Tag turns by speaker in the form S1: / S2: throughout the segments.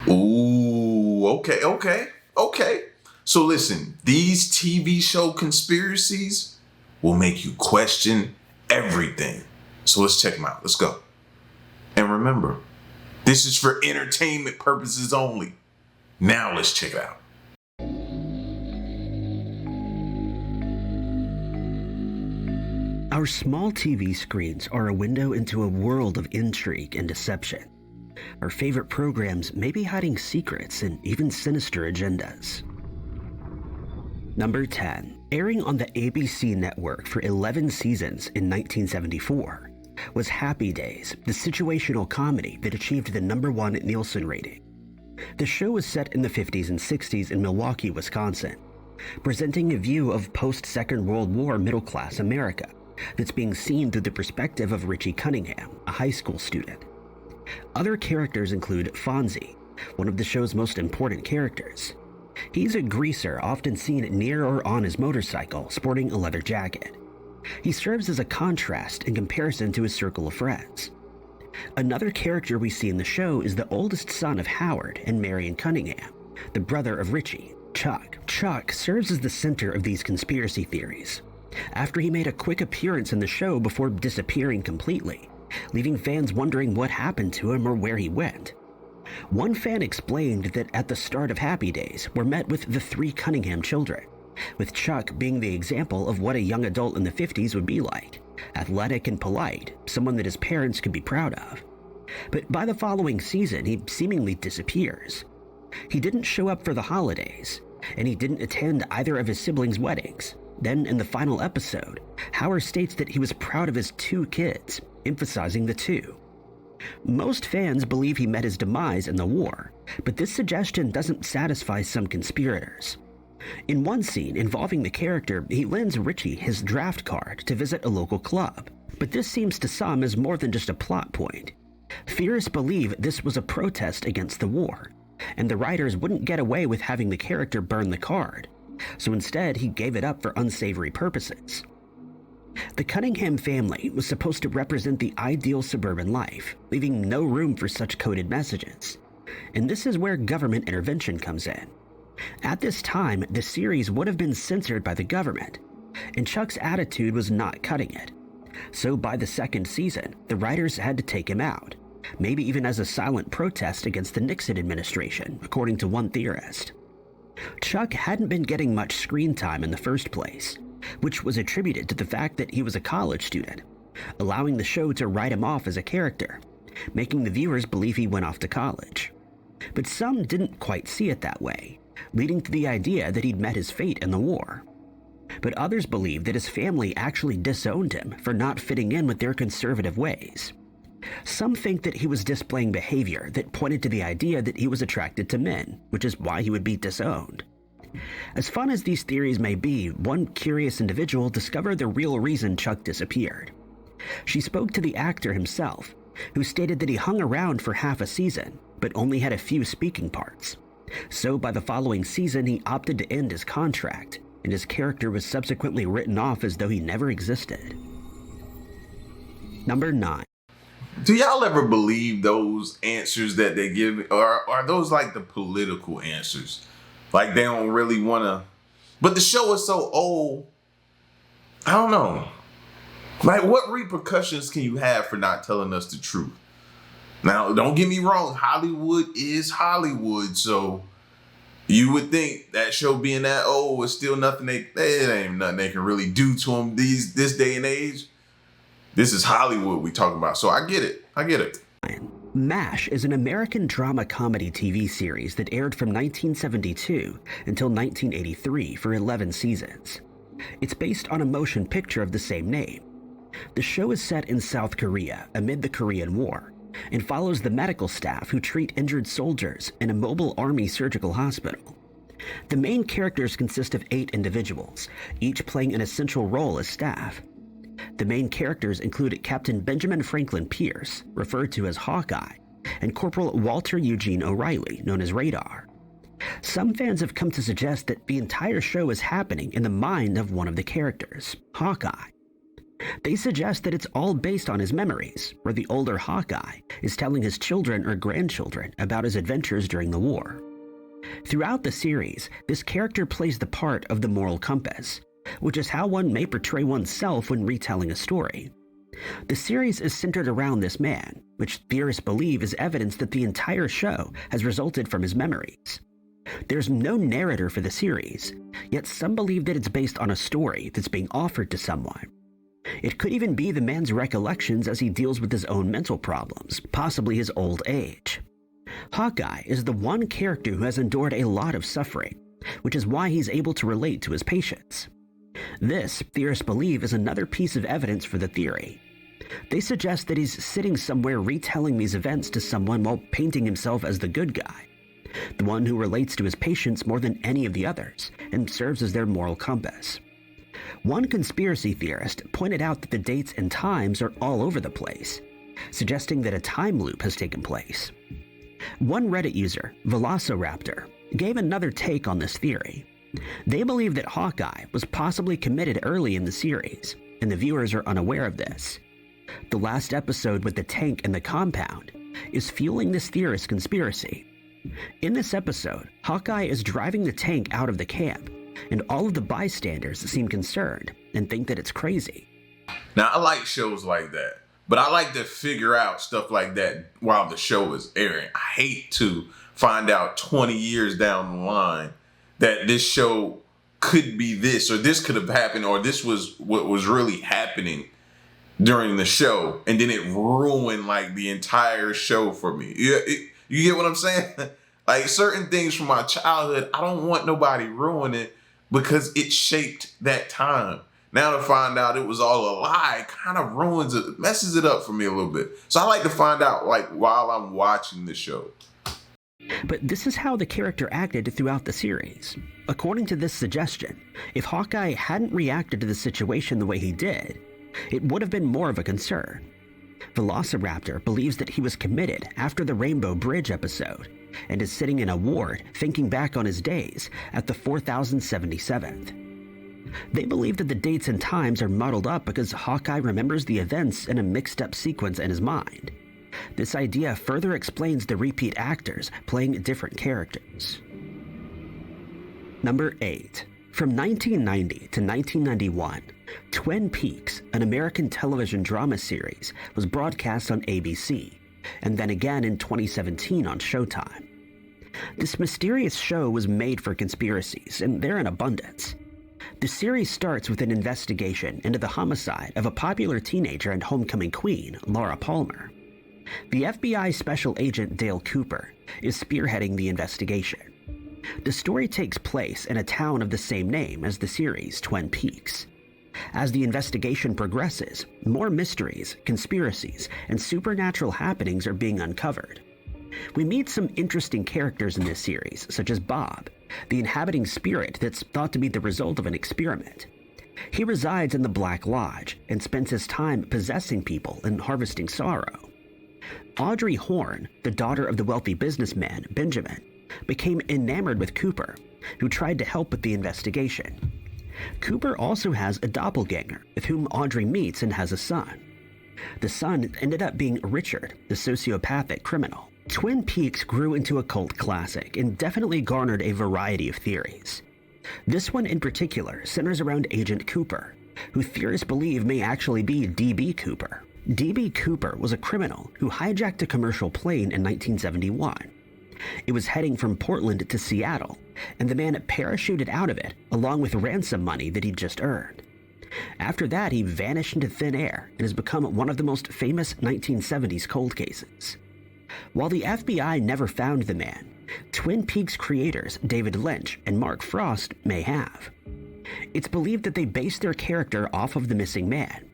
S1: Ooh, okay. So listen, these TV show conspiracies will make you question everything. So let's check them out. Let's go. And remember, this is for entertainment purposes only. Now let's check it out.
S2: Our small TV screens are a window into a world of intrigue and deception. Our favorite programs may be hiding secrets and even sinister agendas. Number 10. Airing on the ABC network for 11 seasons in 1974 was Happy Days, the situational comedy that achieved the #1 Nielsen rating. The show was set in the 50s and 60s in Milwaukee, Wisconsin, presenting a view of post-Second World War middle-class America that's being seen through the perspective of Richie Cunningham, a high school student. Other characters include Fonzie, one of the show's most important characters. He's a greaser often seen near or on his motorcycle, sporting a leather jacket. He serves as a contrast in comparison to his circle of friends. Another character we see in the show is the oldest son of Howard and Marion Cunningham, the brother of Richie, Chuck. Chuck serves as the center of these conspiracy theories, after he made a quick appearance in the show before disappearing completely, leaving fans wondering what happened to him or where he went. One fan explained that at the start of Happy Days, we're met with the 3 Cunningham children, with Chuck being the example of what a young adult in the 50s would be like: athletic and polite, someone that his parents could be proud of. But by the following season, he seemingly disappears. He didn't show up for the holidays, and he didn't attend either of his siblings' weddings. Then, in the final episode, Howard states that he was proud of his 2 kids, emphasizing the 2. Most fans believe he met his demise in the war, but this suggestion doesn't satisfy some conspirators. In one scene involving the character, he lends Richie his draft card to visit a local club, but this seems to some as more than just a plot point. Theorists believe this was a protest against the war, and the writers wouldn't get away with having the character burn the card, so instead he gave it up for unsavory purposes. The Cunningham family was supposed to represent the ideal suburban life, leaving no room for such coded messages. And this is where government intervention comes in. At this time, the series would have been censored by the government, and Chuck's attitude was not cutting it. So by the second season, the writers had to take him out, maybe even as a silent protest against the Nixon administration, according to one theorist. Chuck hadn't been getting much screen time in the first place, which was attributed to the fact that he was a college student, allowing the show to write him off as a character, making the viewers believe he went off to college. But some didn't quite see it that way, leading to the idea that he'd met his fate in the war. But others believe that his family actually disowned him for not fitting in with their conservative ways. Some think that he was displaying behavior that pointed to the idea that he was attracted to men, which is why he would be disowned. As fun as these theories may be, one curious individual discovered the real reason Chuck disappeared. She spoke to the actor himself, who stated that he hung around for half a season, but only had a few speaking parts. So by the following season, he opted to end his contract, and his character was subsequently written off as though he never existed. Number 9.
S1: Do y'all ever believe those answers that they give? Or are those like the political answers? Like they don't really want to. But the show is so old. I don't know. Like what repercussions can you have for not telling us the truth? Now, don't get me wrong. Hollywood is Hollywood. So you would think that show being that old is still nothing. It ain't nothing they can really do to them this day and age. This is Hollywood we talking about. So I get it.
S2: MASH is an American drama comedy TV series that aired from 1972 until 1983 for 11 seasons. It's based on a motion picture of the same name. The show is set in South Korea amid the Korean War and follows the medical staff who treat injured soldiers in a mobile army surgical hospital. The main characters consist of 8 individuals, each playing an essential role as staff. The main characters include Captain Benjamin Franklin Pierce, referred to as Hawkeye, and Corporal Walter Eugene O'Reilly, known as Radar. Some fans have come to suggest that the entire show is happening in the mind of one of the characters, Hawkeye. They suggest that it's all based on his memories, where the older Hawkeye is telling his children or grandchildren about his adventures during the war. Throughout the series, this character plays the part of the moral compass, which is how one may portray oneself when retelling a story. The series is centered around this man, which theorists believe is evidence that the entire show has resulted from his memories. There's no narrator for the series, yet some believe that it's based on a story that's being offered to someone. It could even be the man's recollections as he deals with his own mental problems, possibly his old age. Hawkeye is the one character who has endured a lot of suffering, which is why he's able to relate to his patients. This, theorists believe, is another piece of evidence for the theory. They suggest that he's sitting somewhere retelling these events to someone while painting himself as the good guy, the one who relates to his patients more than any of the others and serves as their moral compass. One conspiracy theorist pointed out that the dates and times are all over the place, suggesting that a time loop has taken place. One Reddit user, Velociraptor, gave another take on this theory. They believe that Hawkeye was possibly committed early in the series, and the viewers are unaware of this. The last episode with the tank and the compound is fueling this theorist's conspiracy. In this episode, Hawkeye is driving the tank out of the camp, and all of the bystanders seem concerned and think that it's crazy.
S1: Now, I like shows like that, but I like to figure out stuff like that while the show is airing. I hate to find out 20 years down the line that this show could be this, or this could have happened, or this was what was really happening during the show, and then it ruined like the entire show for me. You get what I'm saying? Like certain things from my childhood, I don't want nobody ruining it because it shaped that time. Now to find out it was all a lie kind of ruins it, messes it up for me a little bit. So I like to find out like while I'm watching the show.
S2: But this is how the character acted throughout the series. According to this suggestion, if Hawkeye hadn't reacted to the situation the way he did, it would have been more of a concern. Velociraptor believes that he was committed after the Rainbow Bridge episode and is sitting in a ward thinking back on his days at the 4077th. They believe that the dates and times are muddled up because Hawkeye remembers the events in a mixed-up sequence in his mind. This idea further explains the repeat actors playing different characters. Number 8. From 1990 to 1991, Twin Peaks, an American television drama series, was broadcast on ABC, and then again in 2017 on Showtime. This mysterious show was made for conspiracies, and they're in abundance. The series starts with an investigation into the homicide of a popular teenager and homecoming queen, Laura Palmer. The FBI special agent Dale Cooper is spearheading the investigation. The story takes place in a town of the same name as the series, Twin Peaks. As the investigation progresses, more mysteries, conspiracies, and supernatural happenings are being uncovered. We meet some interesting characters in this series, such as Bob, the inhabiting spirit that's thought to be the result of an experiment. He resides in the Black Lodge and spends his time possessing people and harvesting sorrow. Audrey Horne, the daughter of the wealthy businessman Benjamin, became enamored with Cooper, who tried to help with the investigation. Cooper also has a doppelganger with whom Audrey meets and has a son. The son ended up being Richard, the sociopathic criminal. Twin Peaks grew into a cult classic and definitely garnered a variety of theories. This one in particular centers around Agent Cooper, who theorists believe may actually be D.B. Cooper. D.B. Cooper was a criminal who hijacked a commercial plane in 1971. It was heading from Portland to Seattle, and the man parachuted out of it along with ransom money that he'd just earned. After that, he vanished into thin air and has become one of the most famous 1970s cold cases. While the FBI never found the man, Twin Peaks creators David Lynch and Mark Frost may have. It's believed that they based their character off of the missing man.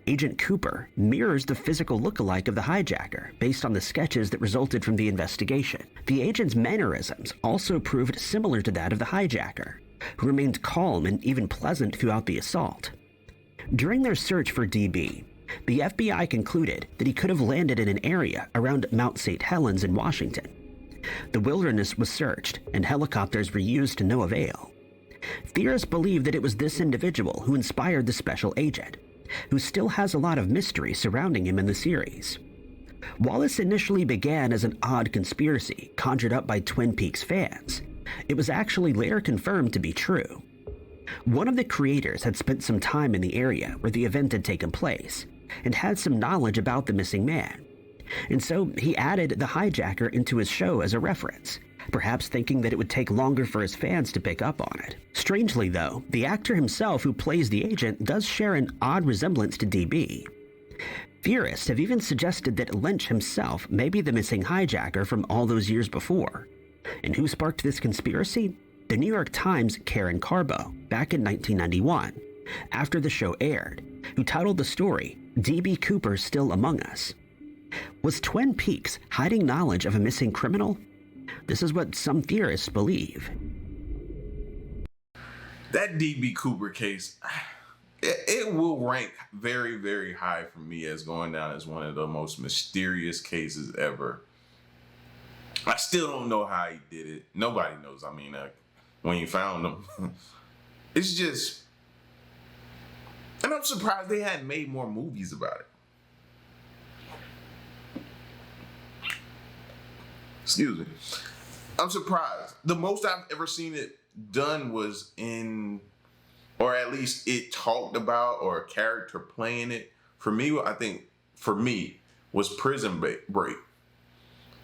S2: Agent Cooper mirrors the physical look-alike of the hijacker based on the sketches that resulted from the investigation. The agent's mannerisms also proved similar to that of the hijacker, who remained calm and even pleasant throughout the assault. During their search for DB, the FBI concluded that he could have landed in an area around Mount St. Helens in Washington. The wilderness was searched, and helicopters were used to no avail. Theorists believe that it was this individual who inspired the special agent, who still has a lot of mystery surrounding him in the series. While this initially began as an odd conspiracy conjured up by Twin Peaks fans, it was actually later confirmed to be true. One of the creators had spent some time in the area where the event had taken place and had some knowledge about the missing man, and so he added the hijacker into his show as a reference, perhaps thinking that it would take longer for his fans to pick up on it. Strangely though, the actor himself who plays the agent does share an odd resemblance to DB. Theorists have even suggested that Lynch himself may be the missing hijacker from all those years before. And who sparked this conspiracy? The New York Times' Karen Carbo, back in 1991, after the show aired, who titled the story, "D.B. Cooper Still Among Us." Was Twin Peaks hiding knowledge of a missing criminal? This is what some theorists believe.
S1: That D.B. Cooper case, it will rank very, very high for me as going down as one of the most mysterious cases ever. I still don't know how he did it. Nobody knows. I mean, when you found him, it's just, and I'm surprised they hadn't made more movies about it. Excuse me. I'm surprised. The most I've ever seen it done was in, or at least it talked about, or a character playing it. For me, I think, was Prison Break,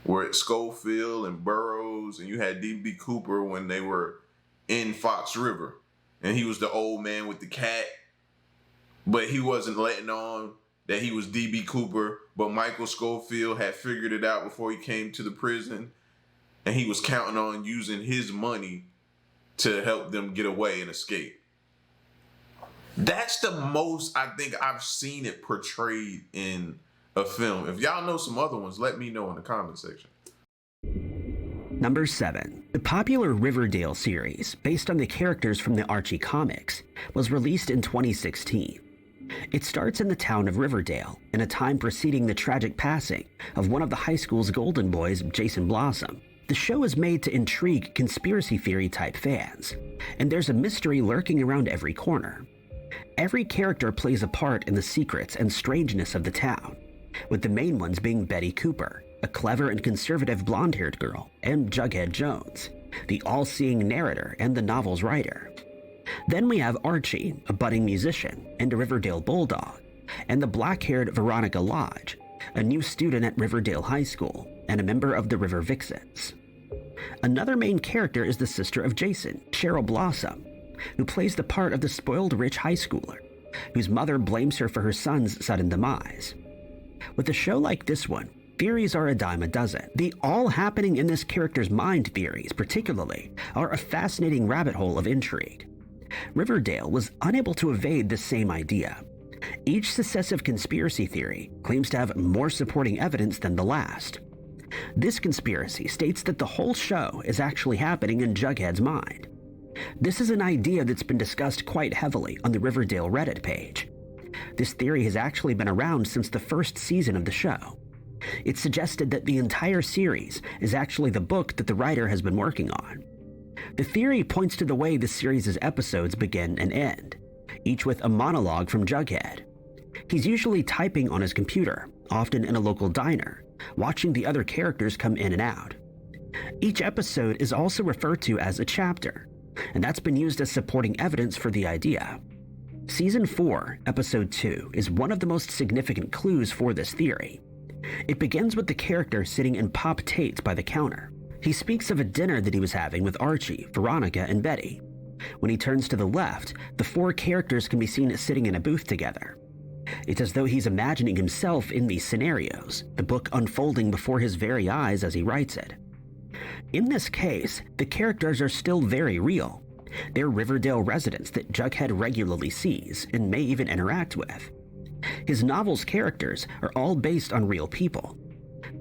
S1: where it's Schofield and Burroughs, and you had D.B. Cooper when they were in Fox River, and he was the old man with the cat, but he wasn't letting on that he was D.B. Cooper, but Michael Schofield had figured it out before he came to the prison, and he was counting on using his money to help them get away and escape. That's the most I think I've seen it portrayed in a film. If y'all know some other ones, let me know in the comment section.
S2: Number 7. The popular Riverdale series, based on the characters from the Archie comics, was released in 2016. It starts in the town of Riverdale, in a time preceding the tragic passing of one of the high school's golden boys, Jason Blossom. The show is made to intrigue conspiracy theory type fans, and there's a mystery lurking around every corner. Every character plays a part in the secrets and strangeness of the town, with the main ones being Betty Cooper, a clever and conservative blonde-haired girl, and Jughead Jones, the all-seeing narrator and the novel's writer. Then we have Archie, a budding musician and a Riverdale bulldog, and the black-haired Veronica Lodge, a new student at Riverdale High School and a member of the River Vixens. Another main character is the sister of Jason, Cheryl Blossom, who plays the part of the spoiled rich high schooler, whose mother blames her for her son's sudden demise. With a show like this one, theories are a dime a dozen. The all happening in this character's mind theories, particularly, are a fascinating rabbit hole of intrigue. Riverdale was unable to evade the same idea. Each successive conspiracy theory claims to have more supporting evidence than the last. This conspiracy states that the whole show is actually happening in Jughead's mind. This is an idea that's been discussed quite heavily on the Riverdale Reddit page. This theory has actually been around since the first season of the show. It's suggested that the entire series is actually the book that the writer has been working on. The theory points to the way the series' episodes begin and end, each with a monologue from Jughead. He's usually typing on his computer, often in a local diner, watching the other characters come in and out. Each episode is also referred to as a chapter, and that's been used as supporting evidence for the idea. Season 4, Episode 2 is one of the most significant clues for this theory. It begins with the character sitting in Pop Tate's by the counter. He speaks of a dinner that he was having with Archie, Veronica, and Betty. When he turns to the left, the four characters can be seen sitting in a booth together. It's as though he's imagining himself in these scenarios, the book unfolding before his very eyes as he writes it. In this case, the characters are still very real. They're Riverdale residents that Jughead regularly sees and may even interact with. His novel's characters are all based on real people.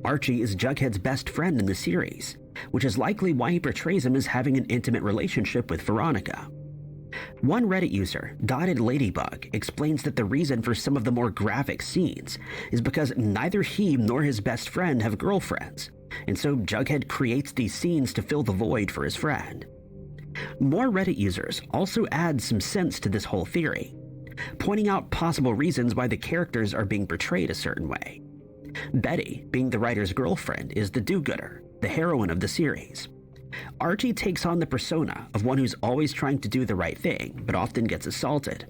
S2: Archie is Jughead's best friend in the series, which is likely why he portrays him as having an intimate relationship with Veronica. One Reddit user, Dotted Ladybug, explains that the reason for some of the more graphic scenes is because neither he nor his best friend have girlfriends, and so Jughead creates these scenes to fill the void for his friend. More Reddit users also add some sense to this whole theory. pointing out possible reasons why the characters are being portrayed a certain way. Betty, being the writer's girlfriend, is the do-gooder, the heroine of the series. Archie takes on the persona of one who's always trying to do the right thing, but often gets assaulted.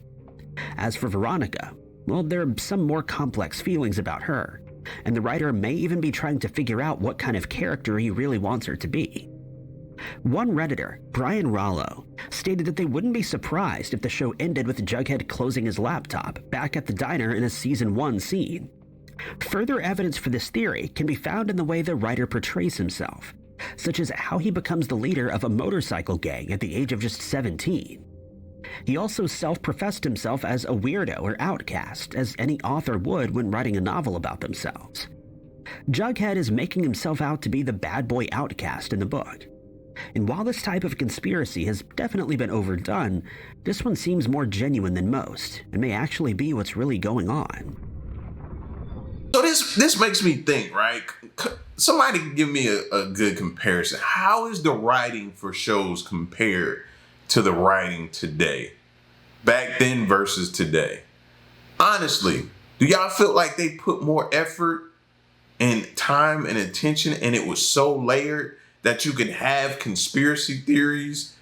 S2: As for Veronica, well, there are some more complex feelings about her, and the writer may even be trying to figure out what kind of character he really wants her to be. One Redditor, Brian Rollo, stated that they wouldn't be surprised if the show ended with Jughead closing his laptop back at the diner in a season 1 scene. Further evidence for this theory can be found in the way the writer portrays himself, such as how he becomes the leader of a motorcycle gang at the age of just 17. He also self-professed himself as a weirdo or outcast, as any author would when writing a novel about themselves. Jughead is making himself out to be the bad boy outcast in the book. And while this type of conspiracy has definitely been overdone, this one seems more genuine than most, and may actually be what's really going on.
S1: So this makes me think, right? Somebody give me a good comparison. How is the writing for shows compared to the writing today? Back then versus today? Honestly, do y'all feel like they put more effort and time and attention and it was so layered that you could have conspiracy theories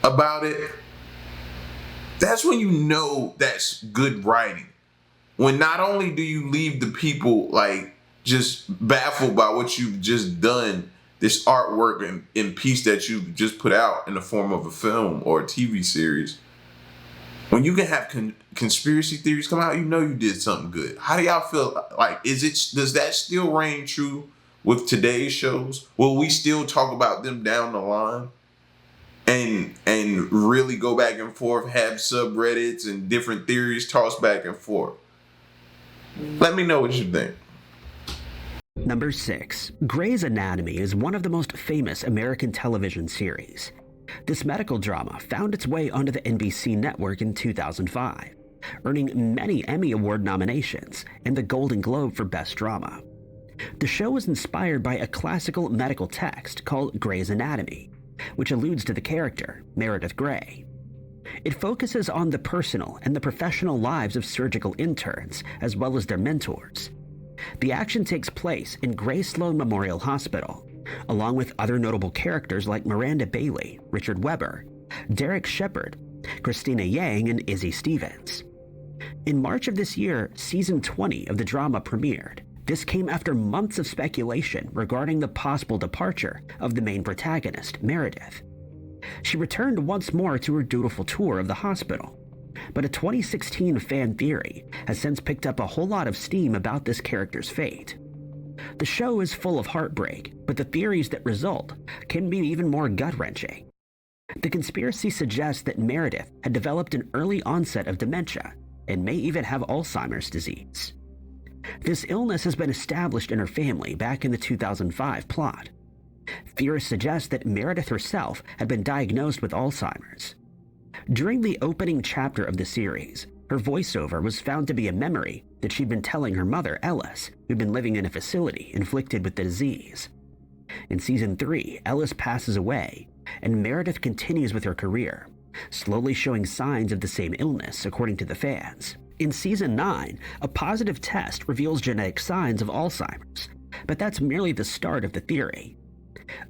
S1: about it? That's when you know that's good writing. When not only do you leave the people like just baffled by what you've just done, this artwork and piece that you just put out in the form of a film or a TV series, when you can have conspiracy theories come out, you know you did something good. How do y'all feel? Like, does that still reign true with today's shows? Will we still talk about them down the line and really go back and forth, have subreddits and different theories tossed back and forth? Let me know what you think.
S2: Number 6. Grey's Anatomy is one of the most famous American television series. This medical drama found its way onto the NBC network in 2005, earning many Emmy Award nominations and the Golden Globe for Best Drama. The show was inspired by a classical medical text called Grey's Anatomy, which alludes to the character, Meredith Grey. It focuses on the personal and the professional lives of surgical interns, as well as their mentors. The action takes place in Grey Sloan Memorial Hospital, along with other notable characters like Miranda Bailey, Richard Webber, Derek Shepherd, Christina Yang, and Izzy Stevens. In March of this year, season 20 of the drama premiered. This came after months of speculation regarding the possible departure of the main protagonist, Meredith. She returned once more to her dutiful tour of the hospital, but a 2016 fan theory has since picked up a whole lot of steam about this character's fate. The show is full of heartbreak, but the theories that result can be even more gut-wrenching. The conspiracy suggests that Meredith had developed an early onset of dementia and may even have Alzheimer's disease. This illness has been established in her family back in the 2005 plot. Theorists suggest that Meredith herself had been diagnosed with Alzheimer's. During the opening chapter of the series, her voiceover was found to be a memory that she'd been telling her mother, Ellis, who'd been living in a facility inflicted with the disease. In season 3, Ellis passes away, and Meredith continues with her career, slowly showing signs of the same illness, according to the fans. In season 9, a positive test reveals genetic signs of Alzheimer's, but that's merely the start of the theory.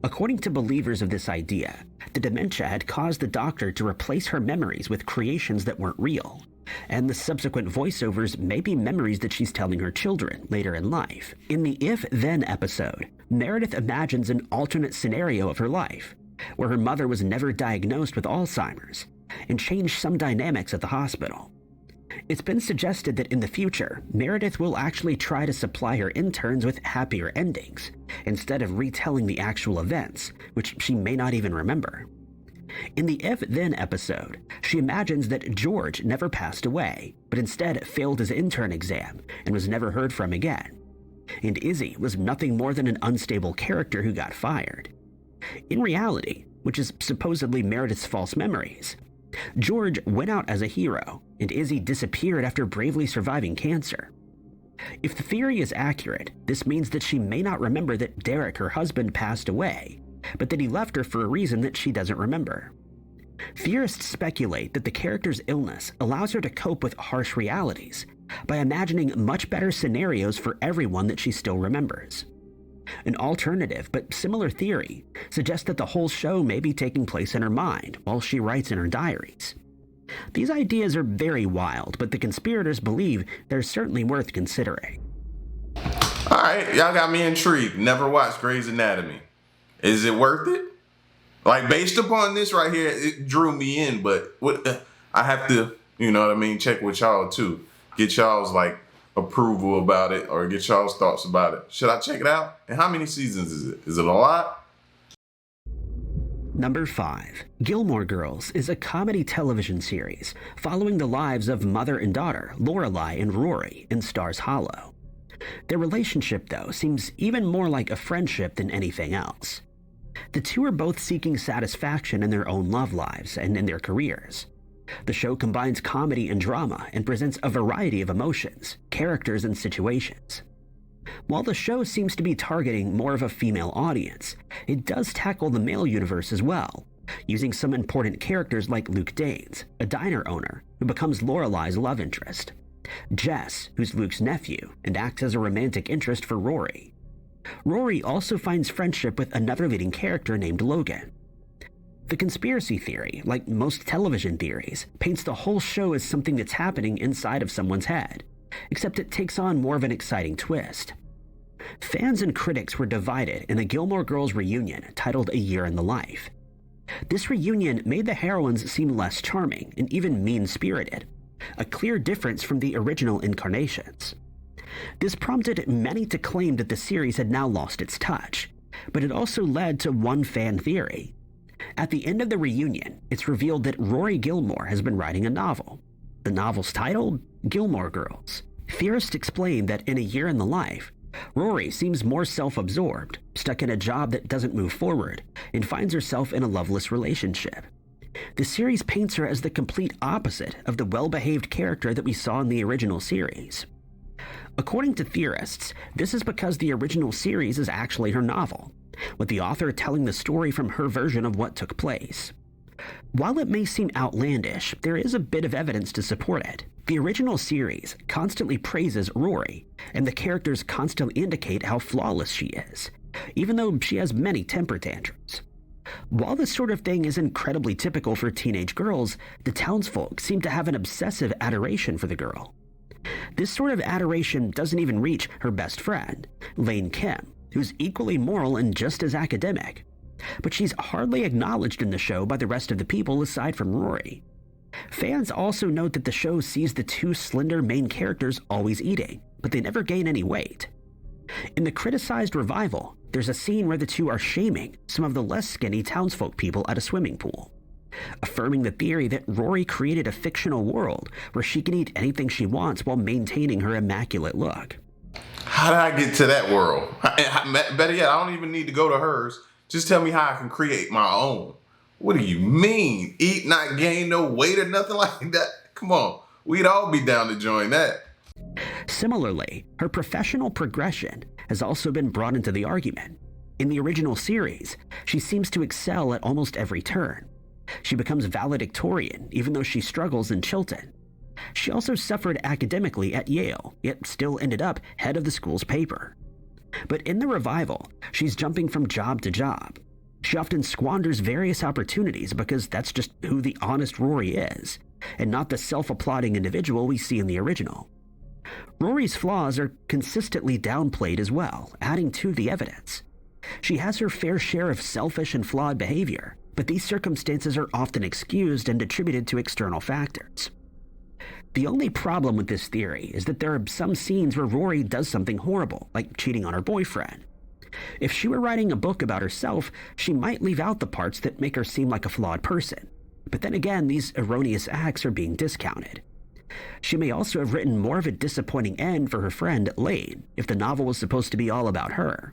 S2: According to believers of this idea, the dementia had caused the doctor to replace her memories with creations that weren't real, and the subsequent voiceovers may be memories that she's telling her children later in life. In the If-Then episode, Meredith imagines an alternate scenario of her life, where her mother was never diagnosed with Alzheimer's, and changed some dynamics at the hospital. It's been suggested that in the future, Meredith will actually try to supply her interns with happier endings, instead of retelling the actual events, which she may not even remember. In the If-Then episode, she imagines that George never passed away, but instead failed his intern exam and was never heard from again. And Izzy was nothing more than an unstable character who got fired. In reality, which is supposedly Meredith's false memories, George went out as a hero, and Izzy disappeared after bravely surviving cancer. If the theory is accurate, this means that she may not remember that Derek, her husband, passed away, but that he left her for a reason that she doesn't remember. Theorists speculate that the character's illness allows her to cope with harsh realities by imagining much better scenarios for everyone that she still remembers. An alternative but similar theory suggests that the whole show may be taking place in her mind while she writes in her diaries. These ideas are very wild, but the conspirators believe they're certainly worth considering.
S1: Alright, y'all got me intrigued. Never watched Grey's Anatomy. Is it worth it? Like, based upon this right here, it drew me in, but I have to, you know what I mean, check with y'all too. Get y'all's, like, approval about it or get y'all's thoughts about it. Should I check it out? And how many seasons is it? Is it a lot?
S2: Number 5. Gilmore Girls is a comedy television series following the lives of mother and daughter, Lorelai and Rory, in Stars Hollow. Their relationship, though, seems even more like a friendship than anything else. The two are both seeking satisfaction in their own love lives and in their careers. The show combines comedy and drama and presents a variety of emotions, characters, and situations. While the show seems to be targeting more of a female audience, it does tackle the male universe as well, using some important characters like Luke Danes, a diner owner who becomes Lorelai's love interest, Jess, who's Luke's nephew and acts as a romantic interest for Rory. Rory also finds friendship with another leading character named Logan. The conspiracy theory, like most television theories, paints the whole show as something that's happening inside of someone's head, except it takes on more of an exciting twist. Fans and critics were divided in the Gilmore Girls reunion titled A Year in the Life. This reunion made the heroines seem less charming and even mean-spirited, a clear difference from the original incarnations. This prompted many to claim that the series had now lost its touch, but it also led to one fan theory. At the end of the reunion, it's revealed that Rory Gilmore has been writing a novel. The novel's title? Gilmore Girls. Theorists explain that in A Year in the Life, Rory seems more self-absorbed, stuck in a job that doesn't move forward, and finds herself in a loveless relationship. The series paints her as the complete opposite of the well-behaved character that we saw in the original series. According to theorists, this is because the original series is actually her novel, with the author telling the story from her version of what took place. While it may seem outlandish, there is a bit of evidence to support it. The original series constantly praises Rory, and the characters constantly indicate how flawless she is, even though she has many temper tantrums. While this sort of thing is incredibly typical for teenage girls, the townsfolk seem to have an obsessive adoration for the girl. This sort of adoration doesn't even reach her best friend, Lane Kim, who's equally moral and just as academic. But she's hardly acknowledged in the show by the rest of the people aside from Rory. Fans also note that the show sees the two slender main characters always eating, but they never gain any weight. In the criticized revival, there's a scene where the two are shaming some of the less skinny townsfolk people at a swimming pool, affirming the theory that Rory created a fictional world where she can eat anything she wants while maintaining her immaculate look.
S1: How did I get to that world? Better yet, I don't even need to go to hers. Just tell me how I can create my own. What do you mean? Eat, not gain no weight or nothing like that? Come on, we'd all be down to join that.
S2: Similarly, her professional progression has also been brought into the argument. In the original series, she seems to excel at almost every turn. She becomes valedictorian even though she struggles in Chilton. She also suffered academically at Yale, yet still ended up head of the school's paper. But in the revival, she's jumping from job to job. She often squanders various opportunities because that's just who the honest Rory is, and not the self-applauding individual we see in the original. Rory's flaws are consistently downplayed as well, adding to the evidence. She has her fair share of selfish and flawed behavior, but these circumstances are often excused and attributed to external factors. The only problem with this theory is that there are some scenes where Rory does something horrible, like cheating on her boyfriend. If she were writing a book about herself, she might leave out the parts that make her seem like a flawed person. But then again, these erroneous acts are being discounted. She may also have written more of a disappointing end for her friend, Lane, if the novel was supposed to be all about her.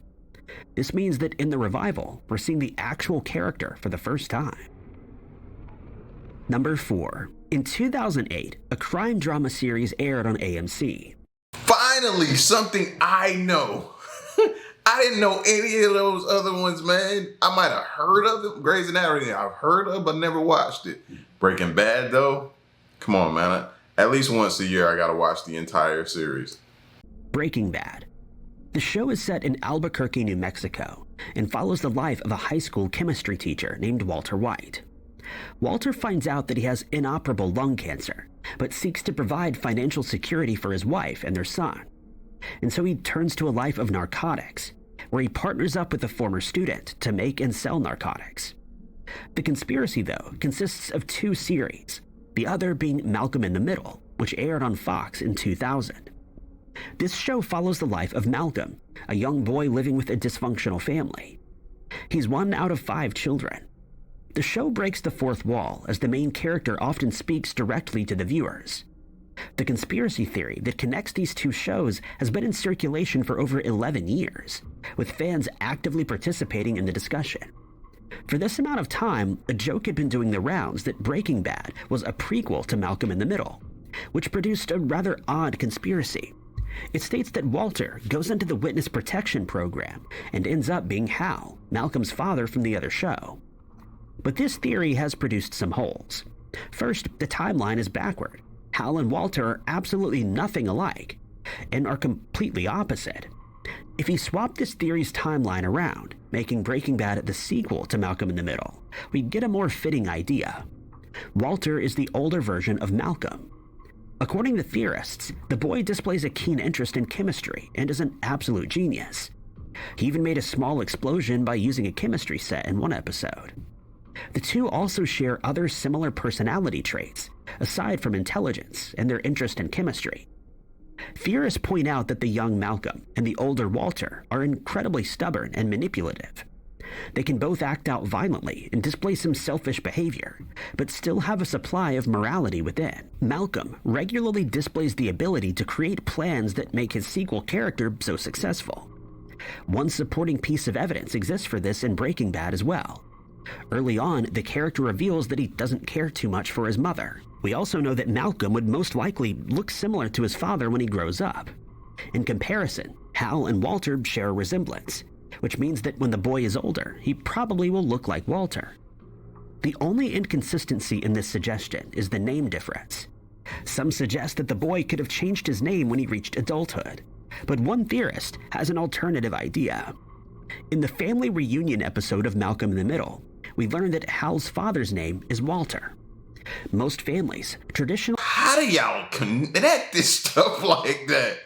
S2: This means that in the revival, we're seeing the actual character for the first time. Number 4. In 2008, a crime drama series aired on AMC.
S1: Finally, something I know. I didn't know any of those other ones, man. I might have heard of them. Grey's Anatomy, I've heard of, but never watched it. Breaking Bad, though, come on, man. At least once a year, I gotta watch the entire series.
S2: Breaking Bad. The show is set in Albuquerque, New Mexico, and follows the life of a high school chemistry teacher named Walter White. Walter finds out that he has inoperable lung cancer, but seeks to provide financial security for his wife and their son. And so he turns to a life of narcotics, where he partners up with a former student to make and sell narcotics. The conspiracy, though, consists of 2 series, the other being Malcolm in the Middle, which aired on Fox in 2000. This show follows the life of Malcolm, a young boy living with a dysfunctional family. He's 1 out of 5 children. The show breaks the 4th wall as the main character often speaks directly to the viewers. The conspiracy theory that connects these 2 shows has been in circulation for over 11 years, with fans actively participating in the discussion. For this amount of time, a joke had been doing the rounds that Breaking Bad was a prequel to Malcolm in the Middle, which produced a rather odd conspiracy. It states that Walter goes into the witness protection program and ends up being Hal, Malcolm's father from the other show. But this theory has produced some holes. First, the timeline is backward. Hal and Walter are absolutely nothing alike, and are completely opposite. If you swap this theory's timeline around, making Breaking Bad the sequel to Malcolm in the Middle, we get a more fitting idea. Walter is the older version of Malcolm. According to theorists, the boy displays a keen interest in chemistry and is an absolute genius. He even made a small explosion by using a chemistry set in one episode. The 2 also share other similar personality traits, aside from intelligence and their interest in chemistry. Theorists point out that the young Malcolm and the older Walter are incredibly stubborn and manipulative. They can both act out violently and display some selfish behavior, but still have a supply of morality within. Malcolm regularly displays the ability to create plans that make his sequel character so successful. One supporting piece of evidence exists for this in Breaking Bad as well. Early on, the character reveals that he doesn't care too much for his mother. We also know that Malcolm would most likely look similar to his father when he grows up. In comparison, Hal and Walter share a resemblance, which means that when the boy is older, he probably will look like Walter. The only inconsistency in this suggestion is the name difference. Some suggest that the boy could have changed his name when he reached adulthood, but one theorist has an alternative idea. In the family reunion episode of Malcolm in the Middle, we learn that Hal's father's name is Walter. Most families traditionally...
S1: How do y'all connect this stuff like that?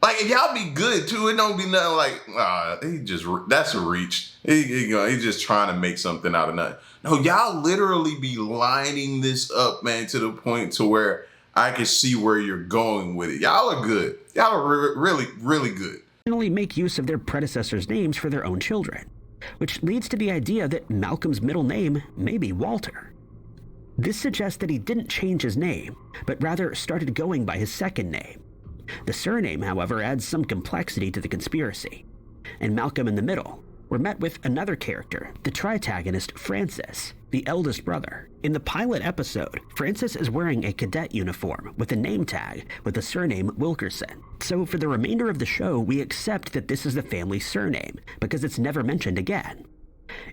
S1: Like, if y'all be good, too, it don't be nothing like, that's a reach. He's just trying to make something out of nothing. No, y'all literally be lining this up, man, to the point to where I can see where you're going with it. Y'all are good. Y'all are really, really good.
S2: Make use of their predecessors' names for their own children, which leads to the idea that Malcolm's middle name may be Walter. This suggests that he didn't change his name, but rather started going by his second name. The surname, however, adds some complexity to the conspiracy. In Malcolm in the Middle, we're met with another character, the tritagonist Francis, the eldest brother. In the pilot episode, Francis is wearing a cadet uniform with a name tag with the surname Wilkerson. So for the remainder of the show, we accept that this is the family's surname, because it's never mentioned again.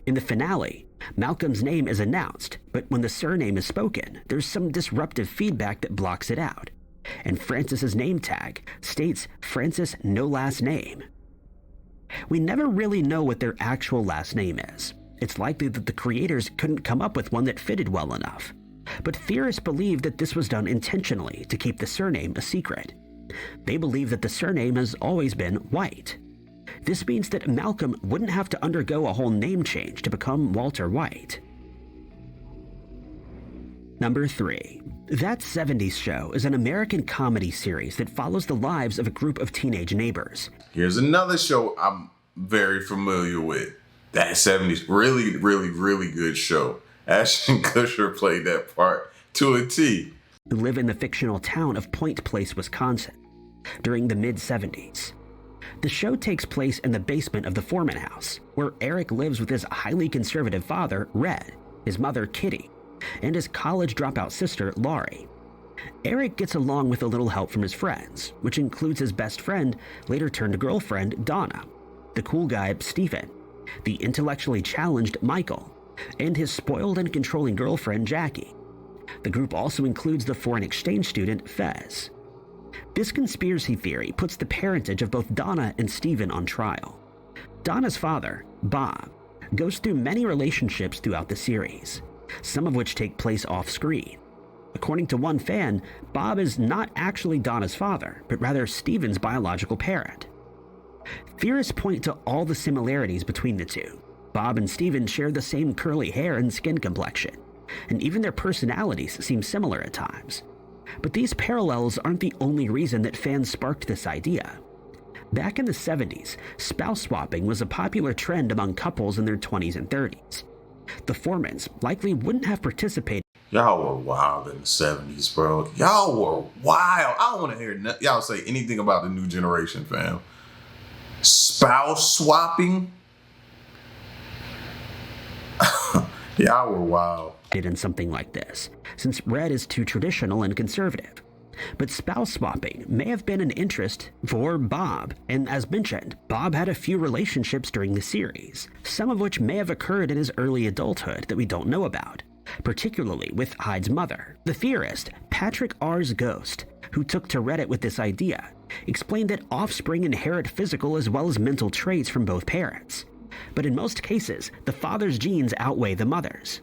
S2: In the finale, Malcolm's name is announced, but when the surname is spoken, there's some disruptive feedback that blocks it out. And Francis's name tag states Francis no last name. We never really know what their actual last name is. It's likely that the creators couldn't come up with one that fitted well enough. But theorists believe that this was done intentionally to keep the surname a secret. They believe that the surname has always been White. This means that Malcolm wouldn't have to undergo a whole name change to become Walter White. Number 3. That 70s Show is an American comedy series that follows the lives of a group of teenage neighbors.
S1: Here's another show I'm very familiar with. That 70s, really, really, really good show. Ashton Kutcher played that part to a T.
S2: Who live in the fictional town of Point Place, Wisconsin, during the mid-70s. The show takes place in the basement of the Foreman house, where Eric lives with his highly conservative father, Red, his mother, Kitty, and his college dropout sister, Laurie. Eric gets along with a little help from his friends, which includes his best friend, later turned girlfriend, Donna. the cool guy Stephen, the intellectually challenged Michael, and his spoiled and controlling girlfriend Jackie. The group also includes the foreign exchange student Fez. This conspiracy theory puts the parentage of both Donna and Stephen on trial. Donna's father, Bob, goes through many relationships throughout the series, some of which take place off-screen. According to one fan, Bob is not actually Donna's father, but rather Stephen's biological parent. Theorists point to all the similarities between the two. Bob and Stephen share the same curly hair and skin complexion, and even their personalities seem similar at times. But these parallels aren't the only reason that fans sparked this idea. Back in the 70s, spouse swapping was a popular trend among couples in their 20s and 30s. The Foremans likely wouldn't have participated.
S1: Y'all were wild in the 70s, bro. Y'all were wild. I don't want to hear y'all say anything about the new generation, fam. Spouse swapping? Y'all were wild.
S2: In something like this, since Red is too traditional and conservative. But spouse swapping may have been an interest for Bob, and as mentioned, Bob had a few relationships during the series, some of which may have occurred in his early adulthood that we don't know about, particularly with Hyde's mother. The theorist, Patrick R's Ghost, who took to Reddit with this idea, explained that offspring inherit physical as well as mental traits from both parents. But in most cases, the father's genes outweigh the mother's.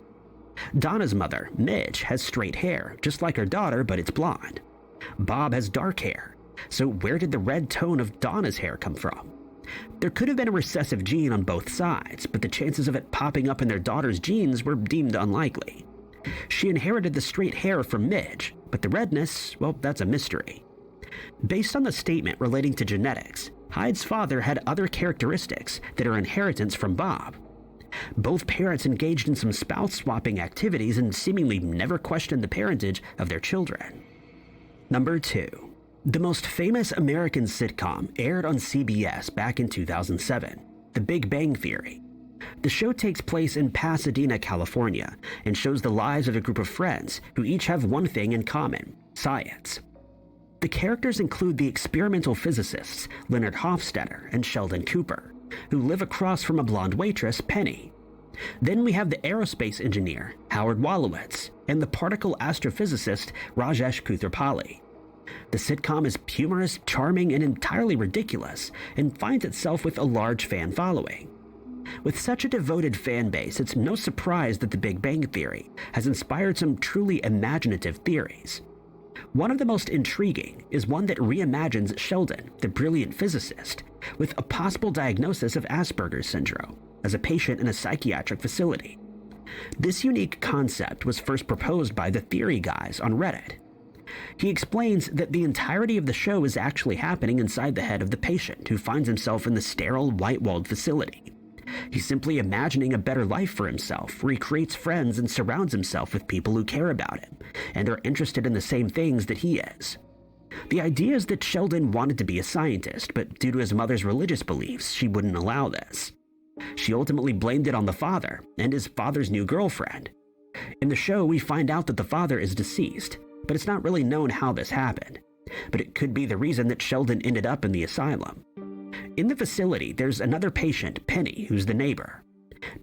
S2: Donna's mother, Midge, has straight hair, just like her daughter, but it's blonde. Bob has dark hair, so where did the red tone of Donna's hair come from? There could have been a recessive gene on both sides, but the chances of it popping up in their daughter's genes were deemed unlikely. She inherited the straight hair from Midge, but the redness, well, that's a mystery. Based on the statement relating to genetics, Hyde's father had other characteristics that are inheritance from Bob. Both parents engaged in some spouse swapping activities and seemingly never questioned the parentage of their children. Number 2. The most famous American sitcom aired on CBS back in 2007, The Big Bang Theory. The show takes place in Pasadena, California, and shows the lives of a group of friends who each have one thing in common: science. The characters include the experimental physicists Leonard Hofstadter and Sheldon Cooper, who live across from a blonde waitress, Penny. Then we have the aerospace engineer, Howard Wolowitz, and the particle astrophysicist, Rajesh Koothrappali. The sitcom is humorous, charming, and entirely ridiculous, and finds itself with a large fan following. With such a devoted fan base, it's no surprise that The Big Bang Theory has inspired some truly imaginative theories. One of the most intriguing is one that reimagines Sheldon, the brilliant physicist, with a possible diagnosis of Asperger's syndrome as a patient in a psychiatric facility. This unique concept was first proposed by the Theory Guys on Reddit. He explains that the entirety of the show is actually happening inside the head of the patient who finds himself in the sterile, white-walled facility. He's simply imagining a better life for himself, where he creates friends and surrounds himself with people who care about him and are interested in the same things that he is. The idea is that Sheldon wanted to be a scientist, but due to his mother's religious beliefs, she wouldn't allow this. She ultimately blamed it on the father and his father's new girlfriend. In the show, we find out that the father is deceased, but it's not really known how this happened. But it could be the reason that Sheldon ended up in the asylum. In the facility, there's another patient, Penny, who's the neighbor.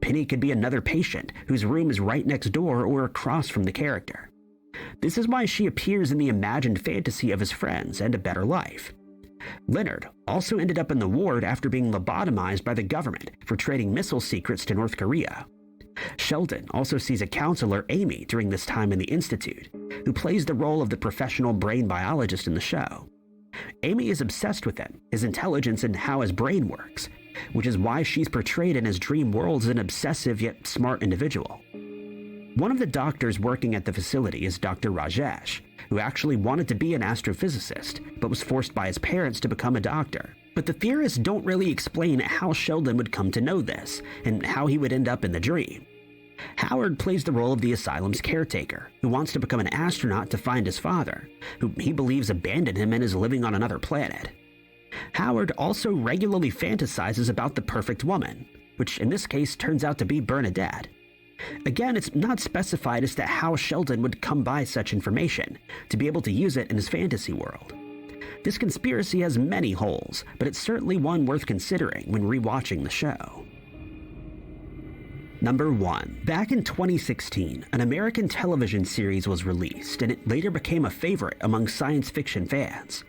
S2: Penny could be another patient whose room is right next door or across from the character. This is why she appears in the imagined fantasy of his friends and a better life. Leonard also ended up in the ward after being lobotomized by the government for trading missile secrets to North Korea. Sheldon also sees a counselor, Amy, during this time in the Institute, who plays the role of the professional brain biologist in the show. Amy is obsessed with him, his intelligence, and how his brain works, which is why she's portrayed in his dream world as an obsessive yet smart individual. One of the doctors working at the facility is Dr. Rajesh, who actually wanted to be an astrophysicist, but was forced by his parents to become a doctor. But the theorists don't really explain how Sheldon would come to know this, and how he would end up in the dream. Howard plays the role of the asylum's caretaker, who wants to become an astronaut to find his father, who he believes abandoned him and is living on another planet. Howard also regularly fantasizes about the perfect woman, which in this case turns out to be Bernadette. Again, it's not specified as to how Sheldon would come by such information to be able to use it in his fantasy world. This conspiracy has many holes, but it's certainly one worth considering when rewatching the show. Number 1. Back in 2016, an American television series was released, and it later became a favorite among science fiction fans.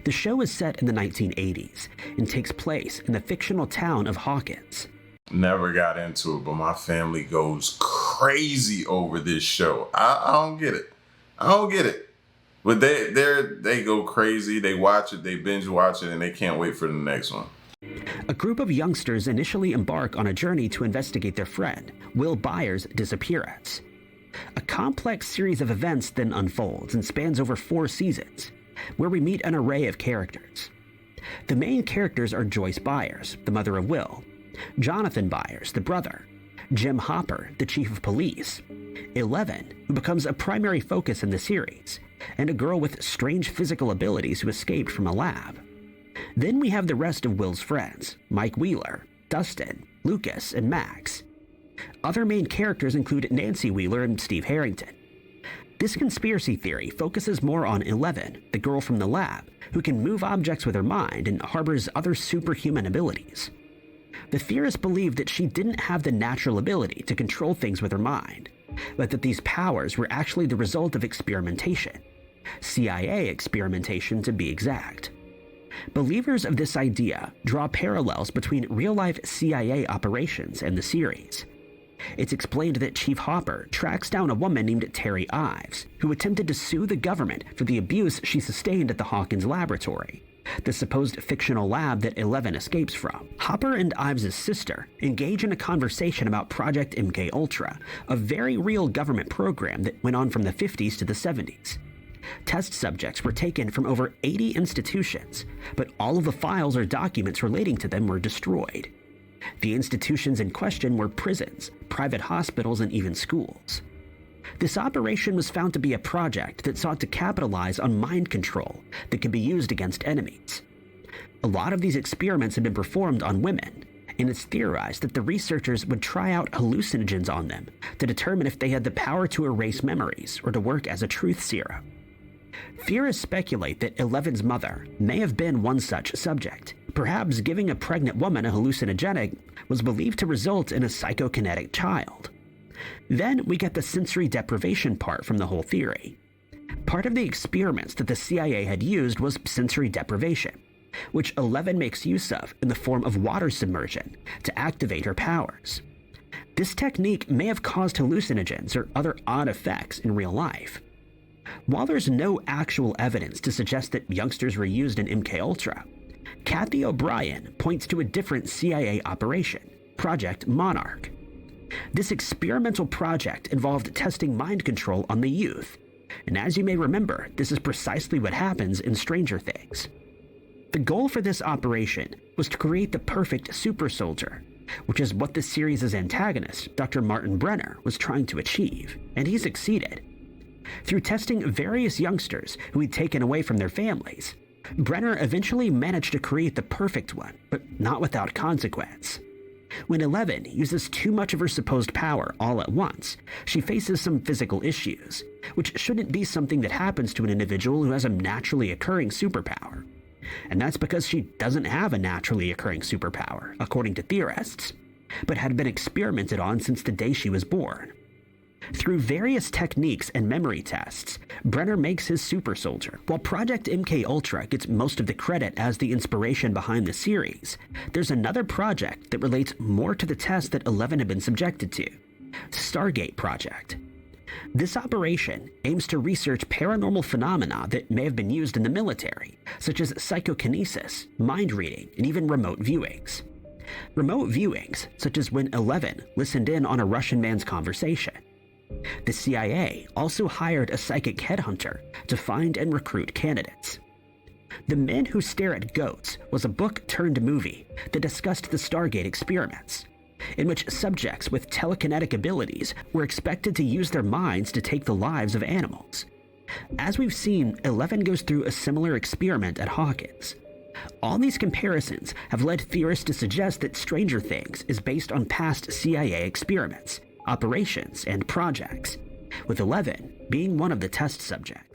S2: The show is set in the 1980s and takes place in the fictional town of Hawkins.
S1: Never got into it, but my family goes crazy over this show. I don't get it. I don't get it. But they go crazy. They watch it, they binge watch it, and they can't wait for the next one.
S2: A group of youngsters initially embark on a journey to investigate their friend, Will Byers' disappearance. A complex series of events then unfolds and spans over 4 seasons, where we meet an array of characters. The main characters are Joyce Byers, the mother of Will, Jonathan Byers, the brother, Jim Hopper, the chief of police, Eleven, who becomes a primary focus in the series, and a girl with strange physical abilities who escaped from a lab. Then we have the rest of Will's friends, Mike Wheeler, Dustin, Lucas, and Max. Other main characters include Nancy Wheeler and Steve Harrington. This conspiracy theory focuses more on Eleven, the girl from the lab, who can move objects with her mind and harbors other superhuman abilities. The theorists believed that she didn't have the natural ability to control things with her mind, but that these powers were actually the result of experimentation. CIA experimentation, to be exact. Believers of this idea draw parallels between real-life CIA operations and the series. It's explained that Chief Hopper tracks down a woman named Terry Ives, who attempted to sue the government for the abuse she sustained at the Hawkins laboratory, the supposed fictional lab that Eleven escapes from. Hopper and Ives' sister engage in a conversation about Project MKUltra, a very real government program that went on from the 50s to the 70s. Test subjects were taken from over 80 institutions, but all of the files or documents relating to them were destroyed. The institutions in question were prisons, private hospitals, and even schools. This operation was found to be a project that sought to capitalize on mind control that could be used against enemies. A lot of these experiments had been performed on women, and it's theorized that the researchers would try out hallucinogens on them to determine if they had the power to erase memories or to work as a truth serum. Theorists speculate that Eleven's mother may have been one such subject. Perhaps giving a pregnant woman a hallucinogenic was believed to result in a psychokinetic child. Then we get the sensory deprivation part from the whole theory. Part of the experiments that the CIA had used was sensory deprivation, which Eleven makes use of in the form of water submersion to activate her powers. This technique may have caused hallucinogens or other odd effects in real life. While there's no actual evidence to suggest that youngsters were used in MKUltra, Kathy O'Brien points to a different CIA operation, Project Monarch. This experimental project involved testing mind control on the youth, and as you may remember, this is precisely what happens in Stranger Things. The goal for this operation was to create the perfect super soldier, which is what the series' antagonist, Dr. Martin Brenner, was trying to achieve, and he succeeded. Through testing various youngsters who he'd taken away from their families, Brenner eventually managed to create the perfect one, but not without consequence. When Eleven uses too much of her supposed power all at once, she faces some physical issues, which shouldn't be something that happens to an individual who has a naturally occurring superpower. And that's because she doesn't have a naturally occurring superpower, according to theorists, but had been experimented on since the day she was born. Through various techniques and memory tests, Brenner makes his super soldier. While Project MKUltra gets most of the credit as the inspiration behind the series, there's another project that relates more to the test that Eleven had been subjected to, Stargate Project. This operation aims to research paranormal phenomena that may have been used in the military, such as psychokinesis, mind reading, and even remote viewings. Remote viewings, such as when Eleven listened in on a Russian man's conversation. The CIA also hired a psychic headhunter to find and recruit candidates. The Men Who Stare at Goats was a book-turned-movie that discussed the Stargate experiments, in which subjects with telekinetic abilities were expected to use their minds to take the lives of animals. As we've seen, Eleven goes through a similar experiment at Hawkins. All these comparisons have led theorists to suggest that Stranger Things is based on past CIA experiments, operations, and projects, with Eleven being one of the test subjects.